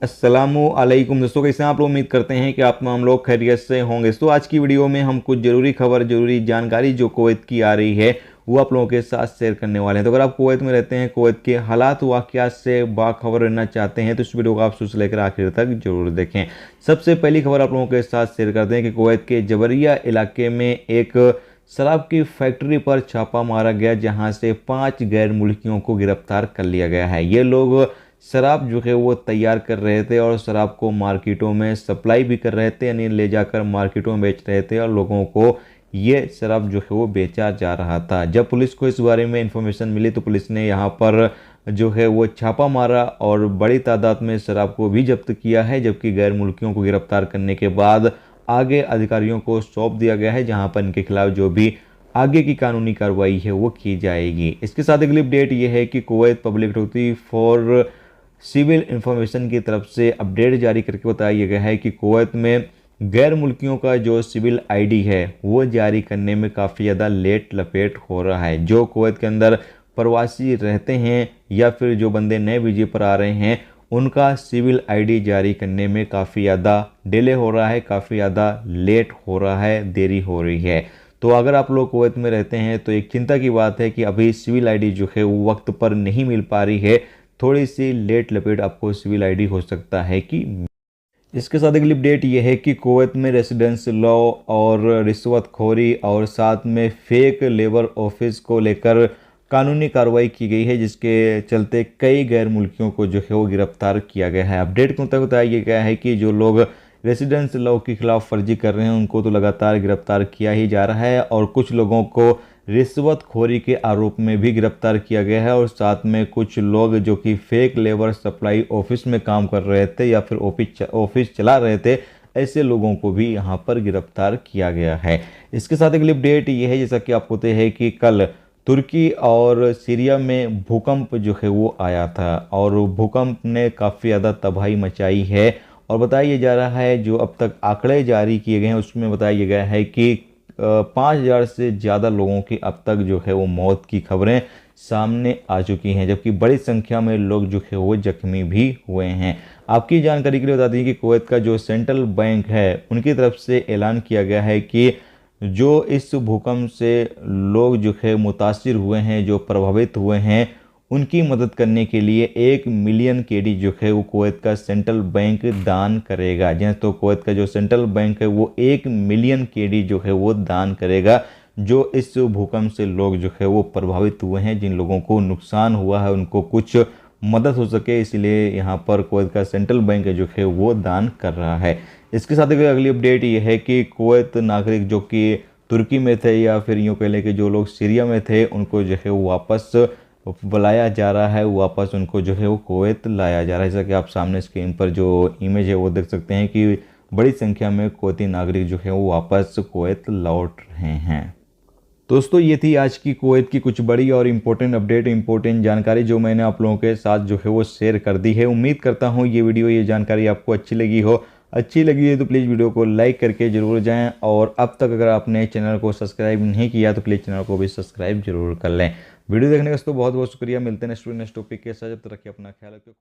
अस्सलामुअलैकुम दोस्तों, कैसे हैं आप लोग। उम्मीद करते हैं कि आप तमाम लोग खैरियत से होंगे। तो आज की वीडियो में हम कुछ ज़रूरी खबर, ज़रूरी जानकारी जो कुवैत की आ रही है वो आप लोगों के साथ शेयर करने वाले हैं। तो अगर आप कुवैत में रहते हैं, कुवैत के हालात वाक़यात से बाखबर रहना चाहते हैं तो इस वीडियो को आप शुरू से लेकर आखिर तक जरूर देखें। सबसे पहली खबर आप लोगों के साथ शेयर करते हैं कि कुवैत के जबरिया इलाके में एक शराब की फैक्ट्री पर छापा मारा गया, जहां से 5 गैर मुल्कियों को गिरफ्तार कर लिया गया है। ये लोग शराब जो है वो तैयार कर रहे थे और शराब को मार्केटों में सप्लाई भी कर रहे थे, यानी ले जाकर मार्केटों में बेच रहे थे और लोगों को ये शराब जो है वो बेचा जा रहा था। जब पुलिस को इस बारे में इंफॉर्मेशन मिली तो पुलिस ने यहाँ पर जो है वो छापा मारा और बड़ी तादाद में शराब को भी जब्त किया है, जबकि गैर मुल्कियों को गिरफ्तार करने के बाद आगे अधिकारियों को सौंप दिया गया है, जहां पर इनके खिलाफ जो भी आगे की कानूनी कार्रवाई है वो की जाएगी। इसके साथ अगली अपडेट ये है कि Kuwait public authority for civil information की तरफ से अपडेट जारी करके बताया गया है कि कुवैत में गैर मुल्कियों का जो सिविल आईडी है वो जारी करने में काफ़ी ज़्यादा लेट लपेट हो रहा है। जो कुवैत के अंदर प्रवासी रहते हैं या फिर जो बंदे नए वीजे पर आ रहे हैं, उनका सिविल आईडी जारी करने में काफ़ी ज़्यादा डिले हो रहा है, काफ़ी ज़्यादा लेट हो रहा है, देरी हो रही है। तो अगर आप लोग कुवैत में रहते हैं तो एक चिंता की बात है कि अभी सिविल आईडी जो है वो वक्त पर नहीं मिल पा रही है। थोड़ी सी लेट लपेट आपको सिविल आईडी हो सकता है कि। इसके साथ अगली अपडेट ये है कि कुवैत में रेसिडेंस लॉ और रिश्वतखोरी और साथ में फेक लेबर ऑफिस को लेकर कानूनी कार्रवाई की गई है, जिसके चलते कई गैर मुल्कियों को जो है वो गिरफ्तार किया गया है। अपडेट के मुताबिक बताया गया है कि जो लोग रेसिडेंस लॉ के खिलाफ फर्जी कर रहे हैं उनको तो लगातार गिरफ्तार किया ही जा रहा है, और कुछ लोगों को रिश्वतखोरी के आरोप में भी गिरफ्तार किया गया है, और साथ में कुछ लोग जो कि फेक लेबर सप्लाई ऑफिस में काम कर रहे थे या फिर ऑफिस चला रहे थे, ऐसे लोगों को भी यहाँ पर गिरफ्तार किया गया है। इसके साथ अगली अपडेट ये है, जैसा कि आपको पता है कि कल तुर्की और सीरिया में भूकंप जो है वो आया था, और भूकंप ने काफ़ी ज़्यादा तबाही मचाई है। और बताया जा रहा है, जो अब तक आंकड़े जारी किए गए हैं उसमें बताया गया है कि 5,000 से ज़्यादा लोगों की अब तक जो है वो मौत की खबरें सामने आ चुकी हैं, जबकि बड़ी संख्या में लोग जो है वो जख्मी भी हुए हैं। आपकी जानकारी के लिए बता दें कि कुवैत का जो सेंट्रल बैंक है उनकी तरफ से ऐलान किया गया है कि जो इस भूकंप से लोग जो है मुतासिर हुए हैं, जो प्रभावित हुए हैं, उनकी मदद करने के लिए 1 मिलियन केडी जो है वो कुवैत का सेंट्रल बैंक दान करेगा। जी तो कुवैत का जो सेंट्रल बैंक है वो 1 मिलियन केडी जो है वो दान करेगा, जो इस भूकंप से लोग जो है वो प्रभावित हुए हैं, जिन लोगों को नुकसान हुआ है उनको कुछ मदद हो सके, इसलिए यहाँ पर कुवैत का सेंट्रल बैंक जो है वो दान कर रहा है। इसके साथ अगली अपडेट ये है कि कुवैत नागरिक जो कि तुर्की में थे या फिर यूँ कह लें कि जो लोग सीरिया में थे उनको जो है वो वापस बुलाया जा रहा है, वापस उनको जो है वो कुवैत लाया जा रहा है। जैसा कि आप सामने स्क्रीन पर जो इमेज है वो देख सकते हैं कि बड़ी संख्या में कुवैती नागरिक जो है वो वापस कुवैत लौट रहे हैं। दोस्तों, ये थी आज की कुवैत की कुछ बड़ी और इम्पोर्टेंट अपडेट, इम्पोर्टेंट जानकारी जो मैंने आप लोगों के साथ जो है वो शेयर कर दी है। उम्मीद करता हूँ ये वीडियो, ये जानकारी आपको अच्छी लगी हो। अच्छी लगी है तो प्लीज़ वीडियो को लाइक करके ज़रूर जाएं, और अब तक अगर आपने चैनल को सब्सक्राइब नहीं किया तो प्लीज़ चैनल को भी सब्सक्राइब जरूर कर लें। वीडियो देखने का दोस्तों बहुत बहुत शुक्रिया। मिलते हैं नेक्स्ट टॉपिक के साथ, जब तक रखिए अपना ख्याल रखिए।